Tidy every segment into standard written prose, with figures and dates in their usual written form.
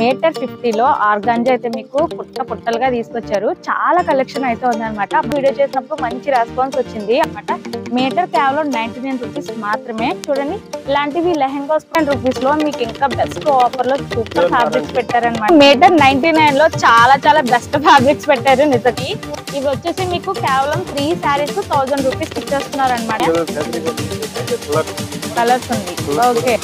Metre 50 లో organza అయితే మీకు పుట్టలుగా తీసుకొచ్చారు. చాలా కలెక్షన్ అయితే ఉందన్నమాట. వీడియో చేసినప్పుడు మంచి రెస్పాన్స్ వచ్చింది అన్నమాట. మీటర్ కేవలం 99 రూపీస్ మాత్రమే. చూడండి, ఇలాంటివి లెహెంగాస్ రూపీస్ లో మీకు ఇంకా బెస్ట్ ఆఫర్ లో సూపర్ ఫ్యాబ్రిక్స్ పెట్టారన్నమాట. మీటర్ 99 లో చాలా బెస్ట్ ఫ్యాబ్రిక్స్ పెట్టారు. నిజకి ఇవి వచ్చేసి మీకు కేవలం 3 శారీస్ 1000 రూపీస్ ఇచ్చేస్తున్నారు అనమాట. కలర్స్ ఉంది. Okay,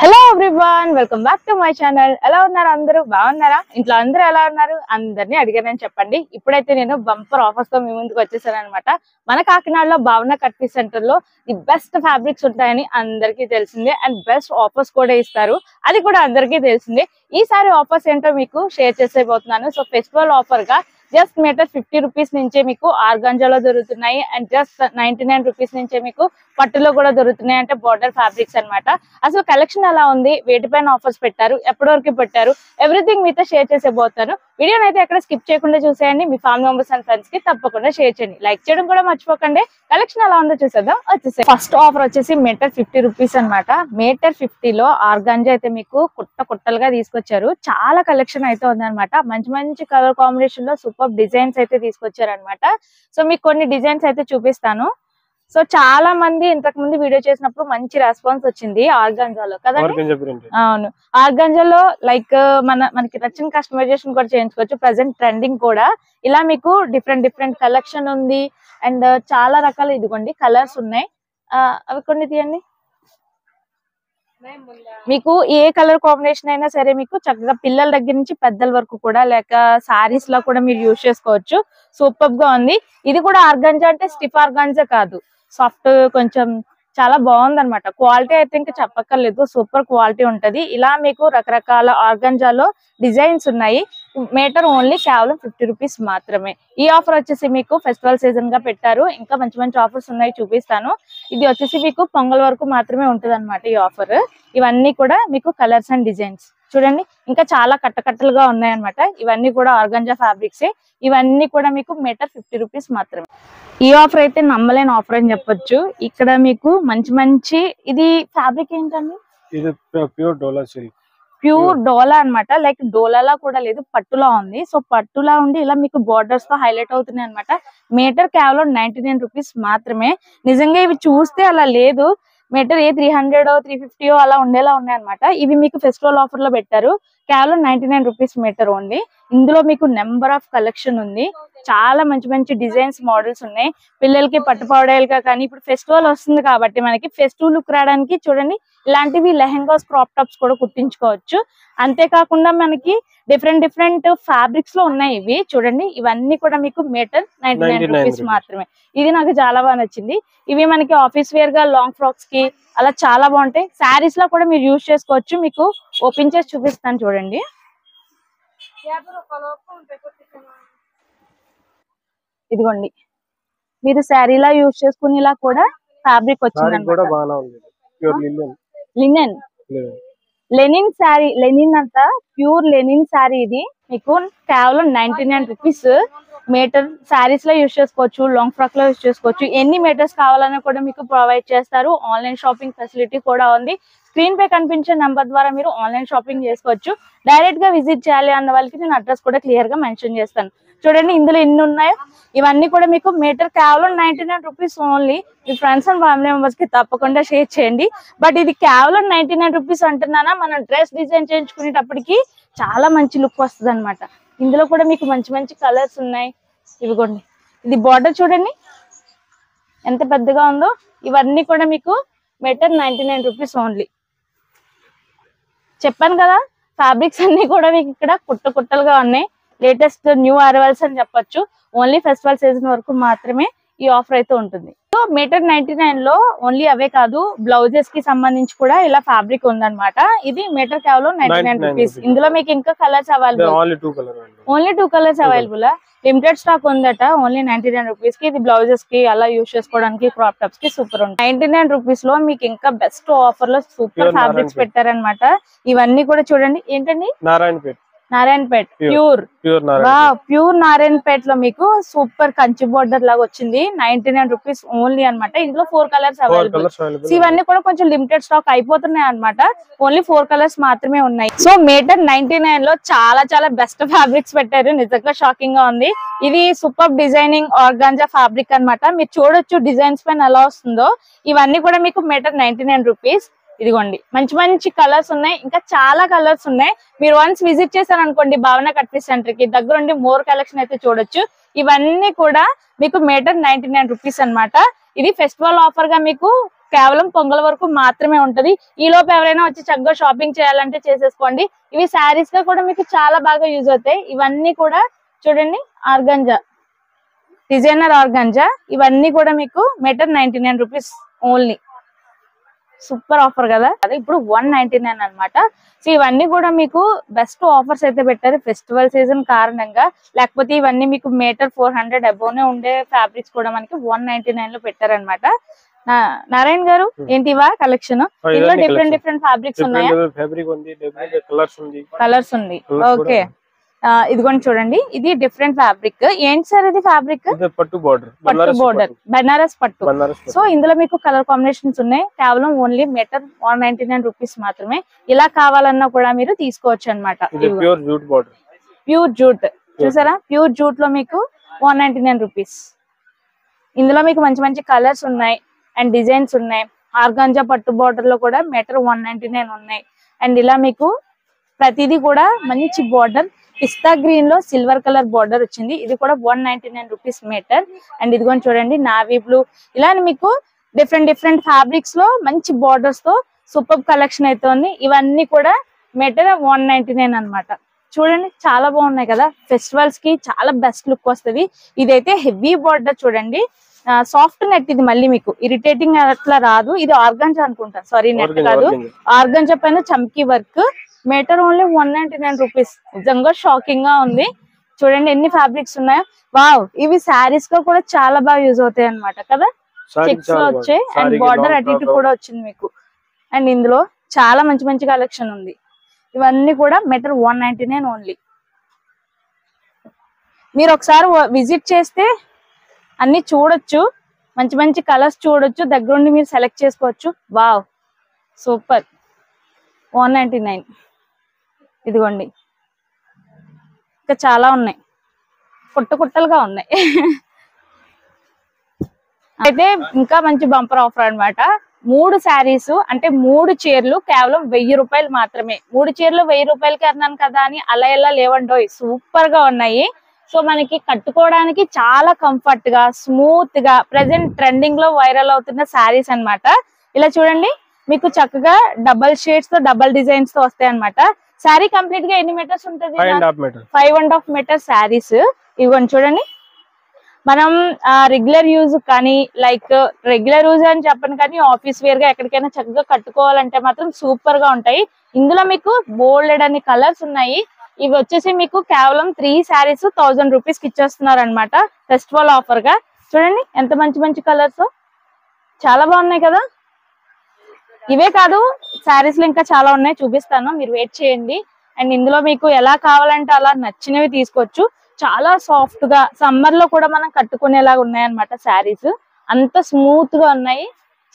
hello everyone, welcome back to my channel. ఎలా ఉన్నారు అందరూ? బాగున్నారా? ఇంట్లో అందరూ ఎలా ఉన్నారు? అందరినీ అడిగానని చెప్పండి. ఇప్పుడైతే నేను బంపర్ ఆఫర్స్ తో మీ ముందుకు వచ్చేసాను అనమాట. మన కాకినాడలో భావన కట్ పీస్ సెంటర్ లో ది బెస్ట్ ఫ్యాబ్రిక్స్ ఉంటాయని అందరికీ తెలిసిందే, అండ్ బెస్ట్ ఆఫర్స్ కూడా ఇస్తారు, అది కూడా అందరికీ తెలిసిందే. ఈసారి ఆఫర్స్ ఏంటో మీకు షేర్ చేసేపోతున్నాను. సో ఫెస్టివల్ ఆఫర్ గా జస్ట్ మీటర్ 50 రూపీస్ నుంచే మీకు ఆర్గాంజాలో దొరుకుతున్నాయి, అండ్ జస్ట్ 99 రూపీస్ నుంచే మీకు పట్టులో కూడా దొరుకుతున్నాయి. అంటే బార్డర్ ఫ్యాబ్రిక్స్ అన్నమాట. అసలు కలెక్షన్ ఎలా ఉంది, వేటిపైన ఆఫర్స్ పెట్టారు, ఎప్పటి వరకు పెట్టారు, ఎవ్రీథింగ్ మీతో షేర్ చేసేపోతాను. వీడియోని అయితే ఎక్కడ స్కిప్ చేయకుండా చూసేయండి. మీ ఫ్యామిలీ మెంబర్స్ అండ్ ఫ్రెండ్స్ కి తప్పకుండా షేర్ చేయండి. లైక్ చేయడం కూడా మర్చిపోకండి. కలెక్షన్ ఎలా ఉందో చూసేద్దాం. వచ్చేసి ఫస్ట్ ఆఫర్ వచ్చేసి మీటర్ 50 రూపీస్ అనమాట. మీటర్ 50 లో ఆర్గాంజా అయితే మీకు కుట్టలుగా తీసుకొచ్చారు. చాలా కలెక్షన్ అయితే ఉందన్నమాట. మంచి కలర్ కాంబినేషన్ లో సూపర్ డిజైన్స్ అయితే తీసుకొచ్చారు అనమాట. సో మీకు కొన్ని డిజైన్స్ అయితే చూపిస్తాను. సో చాలా మంది ఇంతకు ముందు వీడియో చేసినప్పుడు మంచి రెస్పాన్స్ వచ్చింది ఆర్గాంజాలో కదా. అవును, ఆర్గాంజాలో లైక్ మనకి నచ్చిన కస్టమైజేషన్ కూడా చేయించుకోవచ్చు. ప్రెసెంట్ ట్రెండింగ్ కూడా ఇలా మీకు డిఫరెంట్ కలెక్షన్ ఉంది, అండ్ చాలా రకాల ఇదిగోండి కలర్స్ ఉన్నాయి. అవి కొన్ని తీయండి. మీకు ఏ కలర్ కాంబినేషన్ అయినా సరే మీకు చక్కగా పిల్లల దగ్గర నుంచి పెద్దల వరకు కూడా, లేక సారీస్ లా కూడా మీరు యూజ్ చేసుకోవచ్చు. సూపర్ గా ఉంది. ఇది కూడా ఆర్గాంజా, అంటే స్టిఫ్ ఆర్గాంజా కాదు, సాఫ్ట్, కొంచెం చాలా బాగుంది అనమాట. క్వాలిటీ అయితే ఇంకా చెప్పక్కర్లేదు, సూపర్ క్వాలిటీ ఉంటది. ఇలా మీకు రకరకాల ఆర్గాంజాలో డిజైన్స్ ఉన్నాయి. మీటర్ ఓన్లీ కేవలం 50 రూపీస్ మాత్రమే. ఈ ఆఫర్ వచ్చేసి మీకు ఫెస్టివల్ సీజన్ గా పెట్టారు. ఇంకా మంచి ఆఫర్స్ ఉన్నాయి, చూపిస్తాను. ఇది వచ్చేసి మీకు పొంగల్ వరకు మాత్రమే ఉంటది అనమాట ఈ ఆఫర్. ఇవన్నీ కూడా మీకు కలర్స్ అండ్ డిజైన్స్ చూడండి, ఇంకా చాలా కట్టలుగా ఉన్నాయి అనమాట. ఇవన్నీ కూడా ఆర్గాంజా ఫ్యాబ్రిక్సే. ఇవన్నీ కూడా మీకు మీటర్ 50 రూపీస్ మాత్రమే. ఈ ఆఫర్ అయితే నమ్మలేని ఆఫర్ అని చెప్పొచ్చు. ఇక్కడ మీకు మంచి ఇది ఫ్యాబ్రిక్ ఏంటండి? ఇది ప్యూర్ డోలా సిల్క్. ప్యూర్ డోలా అన్నమాట. లైక్ డోలాలా కూడా లేదు, పట్టులా ఉంది. సో పట్టులా ఉండి ఇలా మీకు బోర్డర్స్ తో హైలైట్ అవుతున్నాయి అనమాట. మీటర్ కేవలం 99 రూపీస్ మాత్రమే. నిజంగా ఇవి చూస్తే అలా లేదు, మీటర్ 300 350 అలా ఉండేలా ఉన్నాయి అనమాట. ఇవి మీకు ఫెస్టివల్ ఆఫర్ లో పెట్టారు. కేవలం 99 రూపీస్ మీటర్ ఓన్లీ. ఇందులో మీకు నెంబర్ ఆఫ్ కలెక్షన్ ఉంది. చాలా మంచి డిజైన్స్, మోడల్స్ ఉన్నాయి. పిల్లలకి పట్టుపావడాలుగా కానీ, ఇప్పుడు ఫెస్టివల్ వస్తుంది కాబట్టి మనకి ఫెస్టివల్ లుక్ రావడానికి చూడండి, ఇలాంటివి లెహెంగాస్, క్రాప్ టాప్స్ కూడా కుట్టించుకోవచ్చు. అంతేకాకుండా మనకి డిఫరెంట్ ఫ్యాబ్రిక్స్ లో ఉన్నాయి. ఇవి చూడండి, ఇవన్నీ కూడా మీకు మీటర్ 99 రూపీస్ మాత్రమే. ఇది నాకు చాలా బాగా నచ్చింది. ఇవి మనకి ఆఫీస్ వేర్ గా, లాంగ్ ఫ్రాక్స్ కి అలా చాలా బాగుంటాయి. శారీస్ లో కూడా మీరు యూజ్ చేసుకోవచ్చు. మీకు ఓపెన్ చేసి చూపిస్తాను చూడండి. ఇదిగోండి, మీరు శారీలా యూజ్ చేసుకునేలా కూడా ఫ్యాబ్రిక్ వచ్చింది లినెన్. లెనిన్ శారీ, లెనిన్ అంతా ప్యూర్ లెనిన్ శారీ. ఇది మీకు కేవలం 99 రూపీస్. మీటర్ శారీస్ లో యూజ్ చేసుకోవచ్చు, లాంగ్ ఫ్రాక్ లో యూజ్ చేసుకోవచ్చు. ఎన్ని మీటర్స్ కావాలన్నా కూడా మీకు ప్రొవైడ్ చేస్తారు. ఆన్లైన్ షాపింగ్ ఫెసిలిటీ కూడా ఉంది. స్క్రీన్ పై కనిపించే నంబర్ ద్వారా మీరు ఆన్లైన్ షాపింగ్ చేసుకోవచ్చు. డైరెక్ట్ గా విజిట్ చేయాలి అన్న వాళ్ళకి నేను అడ్రస్ కూడా క్లియర్ గా మెన్షన్ చేస్తాను. చూడండి, ఇందులో ఎన్ని ఉన్నాయో. ఇవన్నీ కూడా మీకు మీటర్ కేవలం 99 rupees only. Me friends and family members కి తప్పకుండా షేర్ చేయండి. బట్ ఇది కేవలం 99 రూపీస్ అంటున్నానా, మనం డ్రెస్ డిజైన్ చేయించుకునేటప్పటికి చాలా మంచి లుక్ వస్తుంది అనమాట. ఇందులో కూడా మీకు మంచి కలర్స్ ఉన్నాయి. ఇవిగోండి, ఇది బార్డర్ చూడండి ఎంత పెద్దగా ఉందో. ఇవన్నీ కూడా మీకు మీటర్ 99 రూపీస్ ఓన్లీ. చెప్పాను కదా, ఫ్యాబ్రిక్స్ అన్ని కూడా మీకు ఇక్కడ కుట్టలుగా ఉన్నాయి. లేటెస్ట్ న్యూ అరైవల్స్ అని చెప్పొచ్చు. ఓన్లీ ఫెస్టివల్ సీజన్ వరకు మాత్రమే ఈ ఆఫర్ అయితే ఉంటుంది. సో మీటర్ 99 లో ఓన్లీ అవే కాదు, బ్లౌజెస్ కి సంబంధించి కూడా ఇలా ఫ్యాబ్రిక్ ఉందన్నమాట. ఇది మీటర్ కేవలం 99 రూపీస్. ఇందులో మీకు ఇంకా colours available, only 2 colours available. Limited stock ఉందట. ఓన్లీ 99 రూపీస్ కి ఇది బ్లౌజెస్ కి అలా యూజ్ చేసుకోవడానికి, క్రాప్ టాప్స్ కి సూపర్ ఉంటుంది. 99 రూపీస్ లో మీకు ఇంకా బెస్ట్ ఆఫర్ లో సూపర్ ఫ్యాబ్రిక్స్ పెట్టారనమాట. ఇవన్నీ కూడా చూడండి. ఏంటండి? నారాయణపేట్ ప్యూర్ ప్యూర్ నారాయణపేట్ లో మీకు సూపర్ కంచి బోర్డర్ లాగా వచ్చింది. 99 రూపీస్ ఓన్లీ అనమాట. ఇందులో 4 కలర్స్ అవైలబుల్. ఇవన్నీ కూడా కొంచెం లిమిటెడ్ స్టాక్ అయిపోతున్నాయి అనమాట. ఓన్లీ 4 కలర్స్ మాత్రమే ఉన్నాయి. సో మీటర్ 99 లో చాలా చాలా బెస్ట్ ఫ్యాబ్రిక్స్ పెట్టారు. నిజంగా షాకింగ్ గా ఉంది. ఇది సూపర్ డిజైనింగ్ ఆర్గాంజా ఫ్యాబ్రిక్ అనమాట. మీరు చూడొచ్చు డిజైన్స్ పైన ఎలా వస్తుందో. ఇవన్నీ కూడా మీకు మీటర్ 99 రూపీస్. ఇదిగోండి మంచి మంచి కలర్స్ ఉన్నాయి. ఇంకా చాలా కలర్స్ ఉన్నాయి. మీరు వన్స్ విజిట్ చేశారనుకోండి భావన కట్ పీస్ సెంటర్ కి దగ్గరుండి మోర్ కలెక్షన్ అయితే చూడొచ్చు. ఇవన్నీ కూడా మీకు మీటర్ 99 రూపీస్ అనమాట. ఇది ఫెస్టివల్ ఆఫర్ గా మీకు కేవలం పొంగల్ వరకు మాత్రమే ఉంటది. ఈ లోపు ఎవరైనా వచ్చి చక్కగా షాపింగ్ చేయాలంటే చేసేసుకోండి. ఇవి శారీస్ గా కూడా మీకు చాలా బాగా యూజ్ అవుతాయి. ఇవన్నీ కూడా చూడండి ఆర్గంజా, డిజైనర్ ఆర్గంజా. ఇవన్నీ కూడా మీకు meter 99 rupees only. Super offer కదా. అదే ఇప్పుడు 199 అనమాట. సో ఇవన్నీ కూడా మీకు బెస్ట్ ఆఫర్స్ అయితే పెట్టారు ఫెస్టివల్ సీజన్ కారణంగా. లేకపోతే ఇవన్నీ మీకు మీటర్ 400 అబోవ్ ఉండే ఫ్యాబ్రిక్స్ కూడా మనకి 199 లో పెట్టారనమాట. నారాయణ గారు ఏంటివా కలెక్షన్? ఇందులో డిఫరెంట్ డిఫరెంట్ ఫ్యాబ్రిక్స్ ఉన్నాయా? కలర్స్ ఉంది. ఓకే ఇదిగోండి చూడండి. ఇది డిఫరెంట్ ఫ్యాబ్రిక్. ఏంటి సార్ ఇది ఫ్యాబ్రిక్? పట్టు బోర్డర్, బనారస్ పట్టు. సో ఇందులో మీకు కలర్ కాంబినేషన్స్ ఉన్నాయి. కేవలం ఓన్లీ మీటర్ 199 రూపీస్ మాత్రమే. ఇలా కావాలన్నా కూడా మీరు తీసుకోవచ్చు అనమాట. ప్యూర్ జూట్ చూసారా? ప్యూర్ జూట్ లో మీకు 199 రూపీస్. ఇందులో మీకు మంచి మంచి కలర్స్ ఉన్నాయి అండ్ డిజైన్స్ ఉన్నాయి. ఆర్గాంజా పట్టు బోర్డర్ లో కూడా మీటర్ 199 ఉన్నాయి. అండ్ ఇలా మీకు ప్రతిదీ కూడా మంచి బోర్డర్ పిస్తా గ్రీన్ లో సిల్వర్ కలర్ బోర్డర్ వచ్చింది. ఇది కూడా 199 రూపీస్ మీటర్. అండ్ ఇదిగోని చూడండి నావీ బ్లూ. ఇలా మీకు డిఫరెంట్ డిఫరెంట్ ఫ్యాబ్రిక్స్ లో మంచి బోర్డర్స్ తో సూపర్ కలెక్షన్ అయితే ఉంది. ఇవన్నీ కూడా మీటర్ 199 అనమాట. చూడండి చాలా బాగున్నాయి కదా. ఫెస్టివల్స్ కి చాలా బెస్ట్ లుక్ వస్తుంది. ఇదైతే హెవీ బోర్డర్ చూడండి. Soft net. ఇది మళ్ళీ మీకు ఇరిటేటింగ్ అట్లా రాదు. ఇది ఆర్గాంజా అనుకుంటా, సారీ నెట్ కాదు. ఆర్గాంజా పైన చమ్కీ వర్క్. Meter only 199 rupees. నిజంగా షాకింగ్ గా ఉంది. చూడండి ఎన్ని ఫ్యాబ్రిక్స్ ఉన్నాయో. వావ్, ఇవి శారీస్ గా కూడా చాలా బాగా యూజ్ అవుతాయి అనమాట కదా. చెక్స్ లో వచ్చాయి అండ్ బార్డర్ అటు ఇటు కూడా వచ్చింది మీకు. అండ్ ఇందులో చాలా మంచి మంచి కలెక్షన్ ఉంది. ఇవన్నీ కూడా మీటర్ 199 ఓన్లీ. మీరు ఒకసారి విజిట్ చేస్తే అన్ని చూడొచ్చు. మంచి మంచి కలర్స్ చూడొచ్చు. దగ్గరుండి మీరు సెలెక్ట్ చేసుకోవచ్చు. Wow super. 199. ఇదిగోండి ఇంకా చాలా ఉన్నాయి. కుట్టలుగా ఉన్నాయి. అయితే ఇంకా మంచి బంపర్ ఆఫర్ అనమాట. 3 శారీస్ అంటే 3 చీరలు కేవలం 1000 రూపాయలు మాత్రమే. 3 చీరలు 1000 రూపాయలకి అన్నాను కదా అని అలా ఎలా లేవండోయ్. సూపర్ గా ఉన్నాయి. సో మనకి కట్టుకోవడానికి చాలా కంఫర్ట్ గా స్మూత్ గా ప్రెసెంట్ ట్రెండింగ్ లో వైరల్ అవుతున్న శారీస్ అన్నమాట. ఇలా చూడండి మీకు చక్కగా డబల్ షేడ్స్ తో డబల్ డిజైన్స్ తో వస్తాయి అనమాట. శారీ కంప్లీట్ గా ఎన్ని మీటర్స్ ఉంటుంది? 5.5 మీటర్ శారీస్. ఇవ్వండి చూడండి. మనం రెగ్యులర్ యూజ్ కానీ లైక్ రెగ్యులర్ యూజ్ అని చెప్పను కానీ ఆఫీస్ వేర్ గా ఎక్కడికైనా చక్కగా కట్టుకోవాలంటే మాత్రం సూపర్ గా ఉంటాయి. ఇందులో మీకు బోల్డ్ అన్ని కలర్స్ ఉన్నాయి. ఇవి వచ్చేసి మీకు కేవలం 3 శారీస్ 1000 రూపీస్ కి ఇచ్చేస్తున్నారు అనమాట ఫెస్టివల్ ఆఫర్ గా. చూడండి ఎంత మంచి మంచి కలర్స్, చాలా బాగున్నాయి కదా. ఇవే కాదు శారీస్ లో ఇంకా చాలా ఉన్నాయి, చూపిస్తాను, మీరు వెయిట్ చేయండి. అండ్ ఇందులో మీకు ఎలా కావాలంటే అలా నచ్చినవి తీసుకోవచ్చు. చాలా సాఫ్ట్ గా సమ్మర్ లో కూడా మనం కట్టుకునేలాగా ఉన్నాయి అనమాట శారీస్. అంత స్మూత్ గా ఉన్నాయి,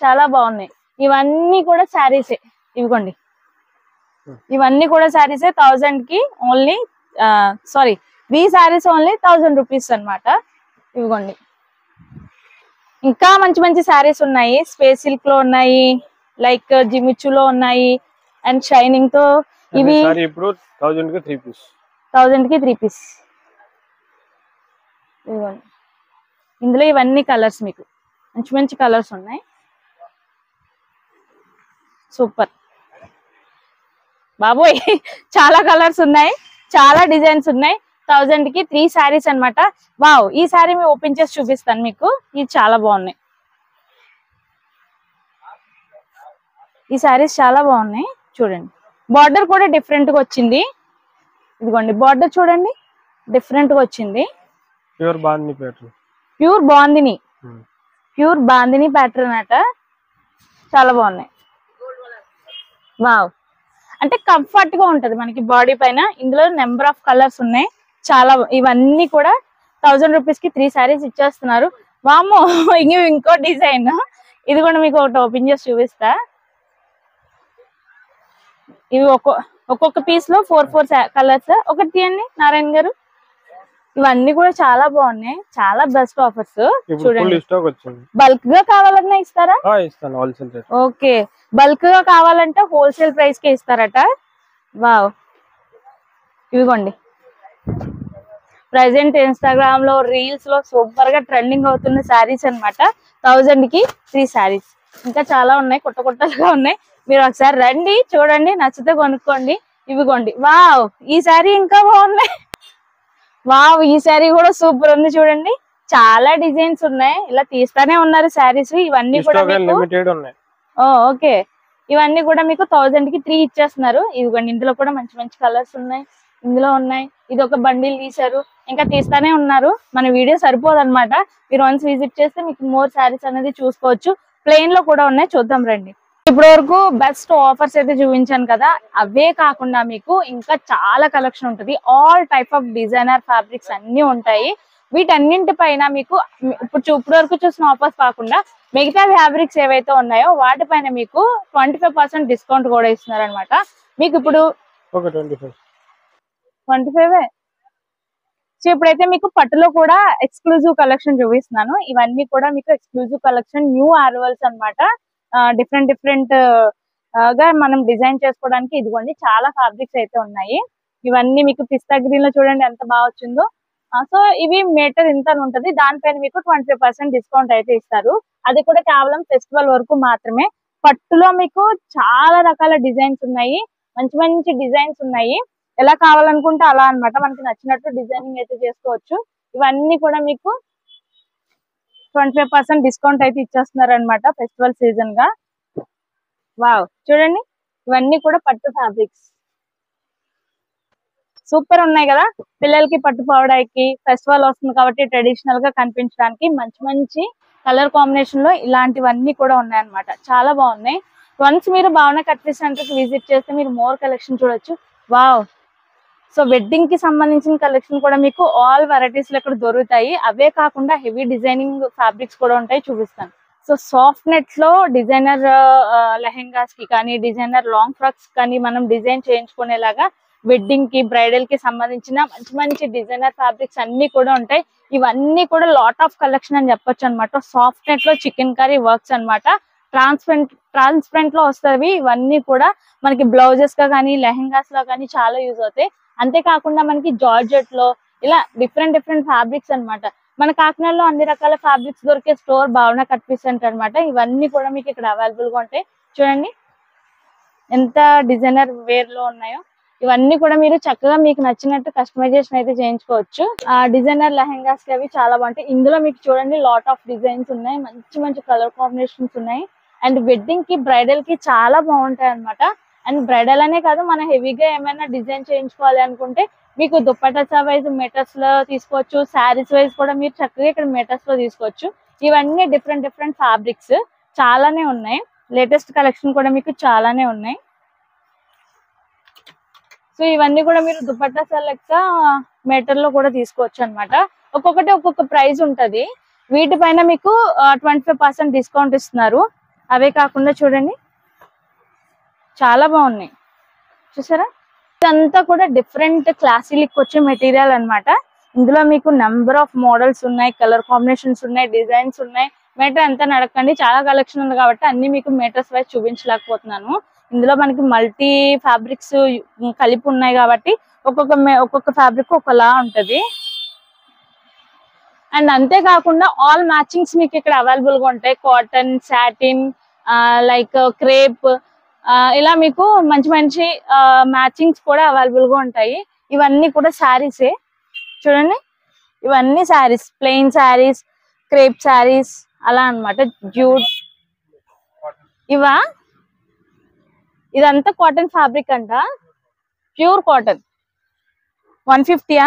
చాలా బాగున్నాయి. ఇవన్నీ కూడా శారీసే. ఇవిగోండి ఇవన్నీ కూడా శారీసే. 1000 కి only sorry 3 saris only 1000 rupees అనమాట. ఇవిగోండి ఇంకా మంచి మంచి శారీస్ ఉన్నాయి. స్పేస్ సిల్క్ లో ఉన్నాయి, లైక్ జిమిచ్చులో ఉన్నాయి అండ్ షైనింగ్ తో. ఇవి 1000 కి 3 పీస్. 1000 కి 3 పీస్. ఇందులో ఇవన్నీ కలర్స్ మీకు మంచి మంచి కలర్స్ ఉన్నాయి. సూపర్ బాబోయ్, చాలా కలర్స్ ఉన్నాయి, చాలా డిజైన్స్ ఉన్నాయి. 1000 కి 3 శారీస్ అనమాట. వావ్, ఈ శారీ మేము ఓపెన్ చేసి చూపిస్తాను మీకు. ఇది చాలా బాగున్నాయి. ఈ శారీస్ చాలా బాగున్నాయి. చూడండి బార్డర్ కూడా డిఫరెంట్ గా వచ్చింది. ఇదిగోండి బార్డర్ చూడండి డిఫరెంట్ గా వచ్చింది. Pure bandhani pattern. Pure bandhani pattern అట. చాలా బాగున్నాయి. వావ్, అంటే కంఫర్ట్ గా ఉంటది మనకి బాడీ పైన. ఇందులో నెంబర్ ఆఫ్ కలర్స్ ఉన్నాయి చాలా. ఇవన్నీ కూడా 1000 రూపీస్ కి 3 సారీస్ ఇచ్చేస్తున్నారు. వామ్మో ఇంకో డిజైన్, ఇది కూడా మీకు ఒకటి ఓపెన్ చేసి చూపిస్తా. ఇవి ఒక్కొక్క పీస్ లో 4 కలర్స్. ఒకటి తీయండి నారాయణ గారు. ఇవన్నీ కూడా చాలా బాగున్నాయి, చాలా బెస్ట్ ఆఫర్స్. చూడండి, బల్క్ గా కావాలన్నా ఇస్తారా? ఓకే, బల్క్ గా కావాలంటే హోల్సేల్ ప్రైస్ కే ఇస్తారట. వావ్, ఇవిగోండి. ప్రెసెంట్ ఇన్స్టాగ్రామ్ లో రీల్స్ లో సూపర్ గా ట్రెండింగ్ అవుతున్న శారీస్ అన్నమాట. 1000 కి 3 శారీస్. ఇంకా చాలా ఉన్నాయి, కొత్తగా ఉన్నాయి. మీరు ఒకసారి రండి, చూడండి, నచ్చితే కొనుక్కోండి. ఇవిగోండి. వావ్, ఈ శారీ ఇంకా బాగున్నాయి. వావ్, ఈ శారీ కూడా సూపర్ ఉంది. చూడండి, చాలా డిజైన్స్ ఉన్నాయి. ఇలా తీస్తానే ఉన్నారు శారీస్. ఇవన్నీ కూడా ఓకే, ఇవన్నీ కూడా మీకు 1000 కి 3 ఇచ్చేస్తున్నారు. ఇదిగోండి, ఇందులో కూడా మంచి మంచి కలర్స్ ఉన్నాయి, ఇందులో ఉన్నాయి. ఇది ఒక బండిల్ తీశారు, ఇంకా తీస్తానే ఉన్నారు. మన వీడియో సరిపోదు అనమాట. మీరు వన్స్ విజిట్ చేస్తే మీకు మోర్ శారీస్ అనేది చూసుకోవచ్చు. ప్లెయిన్ లో కూడా ఉన్నాయి, చూద్దాం రండి. ఇప్పటి వరకు బెస్ట్ ఆఫర్స్ అయితే చూపించాను కదా, అవే కాకుండా మీకు ఇంకా చాలా కలెక్షన్ ఉంటుంది. All type of designer fabrics అన్ని ఉంటాయి. వీటన్నింటి పైన మీకు ఇప్పటి వరకు చూసిన ఆఫర్స్ కాకుండా మిగతా ఫ్యాబ్రిక్స్ ఏవైతే ఉన్నాయో వాటిపైన మీకు 25% డిస్కౌంట్ కూడా ఇస్తున్నారు అనమాట. మీకు ఇప్పుడు 25. సో ఇప్పుడైతే మీకు పట్టులో కూడా ఎక్స్క్లూజివ్ కలెక్షన్ చూపిస్తున్నాను. ఇవన్నీ కూడా మీకు ఎక్స్క్లూజివ్ కలెక్షన్, న్యూ అరైవల్స్ అన్నమాట. డిఫరెంట్ గా మనం డిజైన్ చేసుకోవడానికి ఇదిగోండి చాలా ఫ్యాబ్రిక్స్ అయితే ఉన్నాయి. ఇవన్నీ మీకు పిస్తా గ్రీన్ లో చూడండి ఎంత బాగా వచ్చిందో. సో ఇవి మీటర్ ఇంత ఉంటది, దానిపైన మీకు 25% డిస్కౌంట్ అయితే ఇస్తారు. అది కూడా కేవలం ఫెస్టివల్ వరకు మాత్రమే. పట్టులో మీకు చాలా రకాల డిజైన్స్ ఉన్నాయి, మంచి మంచి డిజైన్స్ ఉన్నాయి. ఎలా కావాలనుకుంటే అలా అన్నమాట, మనకి నచ్చినట్టు డిజైనింగ్ అయితే చేసుకోవచ్చు. ఇవన్నీ కూడా మీకు 25% డిస్కౌంట్ అయితే ఇచ్చేస్తున్నారు అనమాట ఫెస్టివల్ సీజన్ గా. వావ్, చూడండి, ఇవన్నీ కూడా పట్టు ఫ్యాబ్రిక్స్ సూపర్ ఉన్నాయి కదా. పిల్లలకి పట్టు పౌడర్కి ఫెస్టివల్ వస్తుంది కాబట్టి ట్రెడిషనల్ గా కనిపించడానికి మంచి మంచి కలర్ కాంబినేషన్ లో ఇలాంటివన్నీ కూడా ఉన్నాయన్నమాట. చాలా బాగున్నాయి. వన్స్ మీరు భావన కట్ పీస్ సెంటర్ కి విజిట్ చేస్తే మీరు మోర్ కలెక్షన్ చూడొచ్చు. వావ్, సో వెడ్డింగ్ కి సంబంధించిన కలెక్షన్ కూడా మీకు ఆల్ వెరైటీస్ లో ఇక్కడ దొరుకుతాయి. అవే కాకుండా హెవీ డిజైనింగ్ ఫ్యాబ్రిక్స్ కూడా ఉంటాయి, చూపిస్తాను. సో సాఫ్ట్ నెట్ లో డిజైనర్ లెహెంగాస్ కి కానీ, డిజైనర్ లాంగ్ ఫ్రాక్స్ కానీ మనం డిజైన్ చేయించుకునేలాగా వెడ్డింగ్ కి, బ్రైడల్ కి సంబంధించిన మంచి మంచి డిజైనర్ ఫ్యాబ్రిక్స్ అన్ని కూడా ఉంటాయి. ఇవన్నీ కూడా లాట్ ఆఫ్ కలెక్షన్ అని చెప్పొచ్చు అనమాట. సాఫ్ట్ నెట్ లో చికెన్ కర్రీ వర్క్స్ అనమాట. ట్రాన్స్పరెంట్ లో వస్తవి. ఇవన్నీ కూడా మనకి బ్లౌజెస్ గా కానీ, లెహెంగాస్ లో కానీ చాలా యూజ్ అవుతాయి. అంతేకాకుండా మనకి జార్జెట్ లో ఇలా డిఫరెంట్ ఫ్యాబ్రిక్స్ అన్నమాట. మన కాకినాడలో అన్ని రకాల ఫ్యాబ్రిక్స్ దొరికే స్టోర్ భావన కట్ పీస్ సెంటర్ అనమాట. ఇవన్నీ కూడా మీకు ఇక్కడ అవైలబుల్ గా ఉంటాయి. చూడండి ఎంత డిజైనర్ వేర్ లో ఉన్నాయో. ఇవన్నీ కూడా మీరు చక్కగా మీకు నచ్చినట్టు కస్టమైజేషన్ అయితే చేయించుకోవచ్చు. ఆ డిజైనర్ లెహెంగాస్ కి అవి చాలా బాగుంటాయి. ఇందులో మీకు చూడండి లాట్ ఆఫ్ డిజైన్స్ ఉన్నాయి, మంచి మంచి కలర్ కాంబినేషన్స్ ఉన్నాయి. అండ్ వెడ్డింగ్ కి, బ్రైడల్ కి చాలా బాగుంటాయి అనమాట. అండ్ బ్రైడల్ అనే కాదు, మనం హెవీగా ఏమైనా డిజైన్ చేయించుకోవాలి అనుకుంటే మీకు దుప్పట్టా వైజ్ మీటర్స్ లో తీసుకోవచ్చు. శారీస్ వైజ్ కూడా మీరు చక్కగా ఇక్కడ మీటర్స్ లో తీసుకోవచ్చు. ఇవన్నీ డిఫరెంట్ ఫ్యాబ్రిక్స్ చాలానే ఉన్నాయి. లేటెస్ట్ కలెక్షన్ కూడా మీకు చాలానే ఉన్నాయి. సో ఇవన్నీ కూడా మీరు దుపట్టా లెక్క మీటర్ లో కూడా తీసుకోవచ్చు అనమాట. ఒక్కొక్కటి ఒక్కొక్క ప్రైస్ ఉంటది. వీటిపైన మీకు 25% డిస్కౌంట్ ఇస్తున్నారు. అవే కాకుండా చూడండి చాలా బాగున్నాయి, చూసారా. ఇదంతా కూడా డిఫరెంట్ క్లాసీ లుక్ వచ్చే మెటీరియల్ అన్నమాట. ఇందులో మీకు నెంబర్ ఆఫ్ మోడల్స్ ఉన్నాయి, కలర్ కాంబినేషన్స్ ఉన్నాయి, డిజైన్స్ ఉన్నాయి. మీటర్ ఎంత నడకండి, చాలా కలెక్షన్ ఉంది కాబట్టి అన్ని మీకు మీటర్స్ వైజ్ చూపించలేకపోతున్నాను. ఇందులో మనకి మల్టీ ఫ్యాబ్రిక్స్ కలిపి ఉన్నాయి కాబట్టి ఒక్కొక్క ఫ్యాబ్రిక్ ఒకలా ఉంటది. అండ్ అంతేకాకుండా ఆల్ మ్యాచింగ్స్ మీకు ఇక్కడ అవైలబుల్ గా ఉంటాయి. కాటన్, సాటిన్, లైక్ క్రేప్, ఇలా మీకు మంచి మంచి మ్యాచింగ్స్ కూడా అవైలబుల్ గా ఉంటాయి. ఇవన్నీ కూడా శారీసే చూడండి. ఇవన్నీ శారీస్, ప్లెయిన్ శారీస్, క్రేప్ శారీస్ అలా అన్నమాట. జ్యూట్ ఇదంతా కాటన్ ఫ్యాబ్రిక్ అంట, pure cotton. 150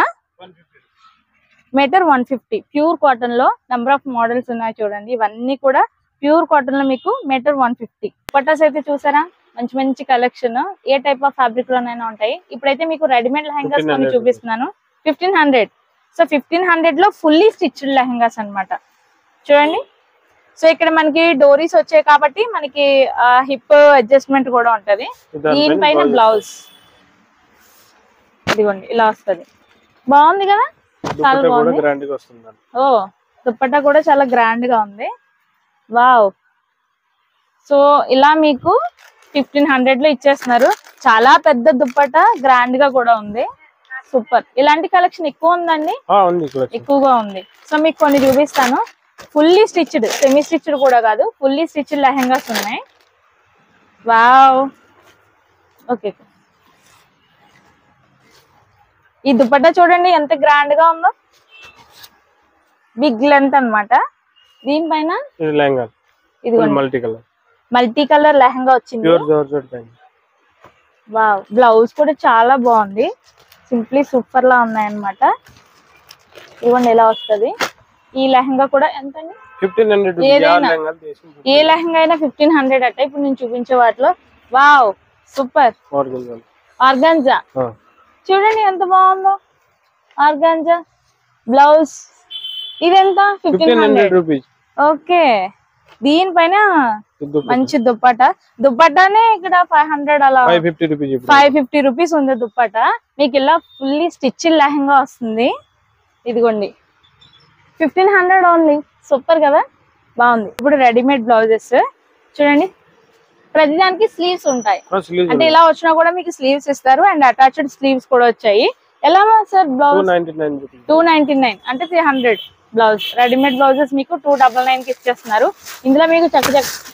meter 150 pure cotton లో నెంబర్ ఆఫ్ మోడల్స్ ఉన్నాయి చూడండి. ఇవన్నీ కూడా ప్యూర్ కాటన్ లో మీకు మీటర్ 150. పట్టాస్ అయితే చూసారా మంచి మంచి collection A type of fabric లోనైనా ఉంటాయి. ఇప్పుడైతే మీకు రెడీమేడ్ లెహంగాస్ కొన్ని 1500 చూపిస్తున్నాను. 1500. సో 1500 లో ఫుల్లీ స్టిచ్డ్ లెహంగాస్ అన్నమాట. చూడండి. సో ఇక్కడ మనకి డోరీస్ వచ్చాయి కాబట్టి మనకి హిప్ అడ్జస్ట్మెంట్ కూడా ఉంటది. దీనిపైన బ్లౌజ్ ఇదిగోండి ఇలా వస్తది. బాగుంది కదా, చాలా బాగుంది. ఓ దుపట్టా కూడా చాలా గ్రాండ్ గా ఉంది. వావ్. సో ఇలా మీకు 1500 లో ఇచ్చేస్తున్నారు. చాలా పెద్ద దుపట్టా, గ్రాండ్ గా కూడా ఉంది. సూపర్. ఇలాంటి కలెక్షన్ ఎక్కువ ఉందండి, ఎక్కువగా ఉంది. సో మీకు కొన్ని చూపిస్తాను. ఫుల్లీ స్టిచ్డ్, సెమీ స్టిచ్డ్ కూడా కాదు, ఫుల్లీ స్టిచ్డ్ లెహంగాస్ ఉన్నాయి. వావ్. ఓకే, ఈ దుపట్టా చూడండి ఎంత గ్రాండ్ గా ఉందో. బిగ్ లెంత్ అన్నమాట. దీనిపైన ఇది మల్టీ కలర్ లెహంగా వచ్చింది. వావ్. బ్లౌజ్ కూడా చాలా బాగుంది. సింప్లీ సూపర్ లా ఉన్నాయన్నమాట. ఇవ్వండి ఎలా వస్తుంది. ఈ లెహంగా కూడా ఎంత అండి? 1500. ఏ లెహంగా అయినా 1500 అట్ట. ఇప్పుడు నేను చూపించే వాటిలో వావ్ సూపర్. ఆర్గాంజా చూడండి ఎంత బాగుందో. ఆర్గాంజా బ్లౌజ్ ఇదెంత? 1500. ఓకే. దీనిపైన మంచి దుప్పటా. దుప్పటానే ఇక్కడ 500 అలా 550 రూపీస్ ఉంది దుప్పటా. మీకు ఇలా ఫుల్లీ స్టిచ్ లెహంగా వస్తుంది. ఇదిగోండి 1500 ఓన్లీ. సూపర్ కదా, బాగుంది. ఇప్పుడు రెడీమేడ్ బ్లౌజెస్ చూడండి. ప్రతిదానికి స్లీవ్స్ ఉంటాయి. అంటే ఇలా వచ్చినా కూడా మీకు స్లీవ్స్ ఇస్తారు అండ్ అటాచ్డ్ స్లీవ్స్ కూడా వచ్చాయి. ఎలా సార్ బ్లౌజ్? 299 అంటే 300 బ్లౌజ్. రెడీమేడ్ బ్లౌజెస్ మీకు 299 కి ఇచ్చేస్తున్నారు. ఇందులో మీకు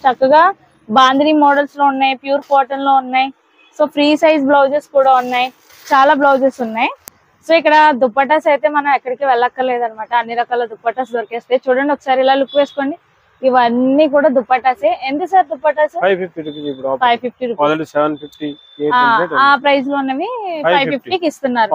చక్కగా బాందిని మోడల్స్ లో ఉన్నాయి, ప్యూర్ కాటన్ లో ఉన్నాయి. సో ఫ్రీ సైజ్ బ్లౌజెస్ కూడా ఉన్నాయి, చాలా బ్లౌజెస్ ఉన్నాయి. సో ఇక్కడ దుప్పటాస్ అయితే మనం ఎక్కడికి వెళ్ళక్కర్లేదు అనమాట. అన్ని రకాల దుప్పటాస్ దొరికేస్తాయి. చూడండి ఒకసారి ఇలా లుక్ వేసుకోండి. ఇవన్నీ కూడా దుప్పటాసే. ఎంత సార్ దుప్పటాస్? 550 రూపీస్. ఆ ప్రైస్ లో ఉన్నవి 550 కి ఇస్తున్నారు.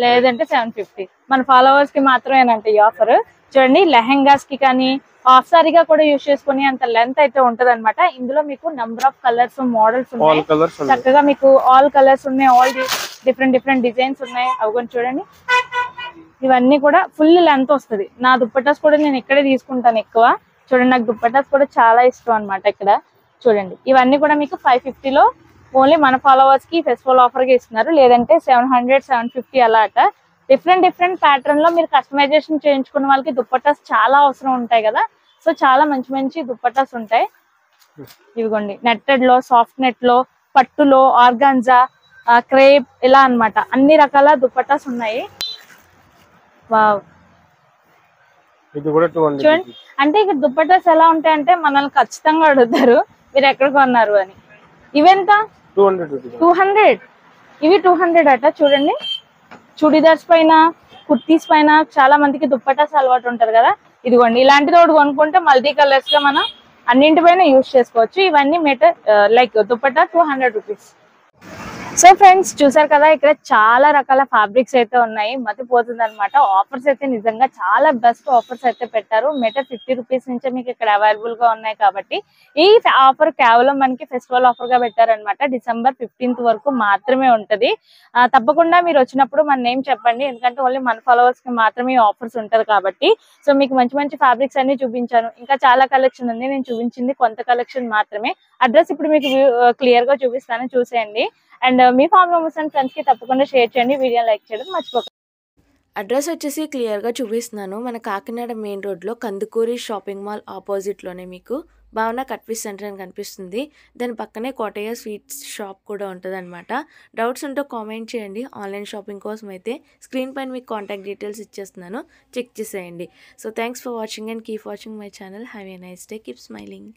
లేదంటే 750. మన ఫాలోవర్స్ కి మాత్రమేనంట ఈ ఆఫర్. చూడండి లెహంగాస్ కి కానీ హాఫ్ సారీగా కూడా యూజ్ చేసుకుని అంత లెంత్ అయితే ఉంటది అనమాట. ఇందులో మీకు నంబర్ ఆఫ్ కలర్స్, మోడల్స్ ఉన్నాయి. చక్కగా మీకు ఆల్ కలర్స్ ఉన్నాయి, ఆల్ డిఫరెంట్ డిజైన్స్ ఉన్నాయి. అవి కూడా చూడండి. ఇవన్నీ కూడా ఫుల్ లెంత్ వస్తుంది. నా దుప్పటాస్ కూడా నేను ఇక్కడే తీసుకుంటాను ఎక్కువ. చూడండి నాకు దుప్పటాస్ కూడా చాలా ఇష్టం అనమాట. ఇక్కడ చూడండి ఇవన్నీ కూడా మీకు 550 లో ఓన్లీ మన ఫాలోవర్స్ కి ఫెస్టివల్ ఆఫర్ గా ఇస్తున్నారు. లేదంటే 700, 750 అలా అట. డిఫరెంట్ ప్యాటర్న్ లో మీరు కస్టమైజేషన్ చేయించుకున్న వాళ్ళకి దుప్పటాస్ చాలా అవసరం ఉంటాయి కదా. సో చాలా మంచి దుప్పటాస్ ఉంటాయి. ఇవిగోండి నెట్టెడ్ లో, సాఫ్ట్ నెట్ లో, పట్టులో, ఆర్గాన్జా, క్రేప్ ఇలా అన్నమాట. అన్ని రకాల దుప్పటాస్ ఉన్నాయి. వావ్. చూడండి అంటే ఇక్కడ దుప్పటాస్ ఎలా ఉంటాయంటే మనల్ని ఖచ్చితంగా అడుగుతారు మీరు ఎక్కడ కొన్నారు అని. ఇవెంత? 200. ఇవి 200 అట. చూడండి చుడిదార్స్ పైన, కుర్తీస్ పైన చాలా మందికి దుప్పటాస్ అలవాటు ఉంటారు కదా. ఇదిగోండి ఇలాంటిది ఒకటి కొనుక్కుంటే మల్టీ కలర్స్ గా మనం అన్నింటిపైన యూజ్ చేసుకోవచ్చు. ఇవన్నీ meter like dupatta 200 rupees. So friends చూసారు కదా, ఇక్కడ చాలా రకాల ఫ్యాబ్రిక్స్ అయితే ఉన్నాయి. మతిపోతుంది అనమాట. ఆఫర్స్ అయితే నిజంగా చాలా బెస్ట్ ఆఫర్స్ అయితే పెట్టారు. మీటర్ 50 రూపీస్ నుంచే మీకు ఇక్కడ అవైలబుల్ గా ఉన్నాయి. కాబట్టి ఈ ఆఫర్ కేవలం మనకి ఫెస్టివల్ ఆఫర్ గా పెట్టారనమాట. December 15th వరకు మాత్రమే ఉంటది. తప్పకుండా మీరు వచ్చినప్పుడు మన నేమ్ చెప్పండి, ఎందుకంటే ఓన్లీ మన ఫాలోవర్స్ కి మాత్రమే ఆఫర్స్ ఉంటది కాబట్టి. సో మీకు మంచి ఫ్యాబ్రిక్స్ అన్ని చూపించాను. ఇంకా చాలా కలెక్షన్ ఉంది, నేను చూపించింది కొంత కలెక్షన్ మాత్రమే. అడ్రస్ ఇప్పుడు మీకు క్లియర్ గా చూపిస్తాను, చూసేయండి. And me family members and friends కి తప్పకుండా షేర్ చేయండి, వీడియో లైక్ చేయడం మర్చిపోకండి. అడ్రస్ వచ్చేసి క్లియర్గా చూపిస్తున్నాను. మన కాకినాడ మెయిన్ రోడ్లో కందుకూరి షాపింగ్ మాల్ ఆపోజిట్లోనే మీకు భావన కట్ పీస్ సెంటర్ అని కనిపిస్తుంది. దాని పక్కనే కోటయ్య స్వీట్స్ షాప్ కూడా ఉంటుంది అనమాట. డౌట్స్ ఉంటే కామెంట్ చేయండి. ఆన్లైన్ షాపింగ్ కోసం అయితే స్క్రీన్ పైన మీకు కాంటాక్ట్ డీటెయిల్స్ ఇచ్చేస్తున్నాను, చెక్ చేసేయండి. So thanks for watching and keep watching my channel. Have a nice day, keep smiling.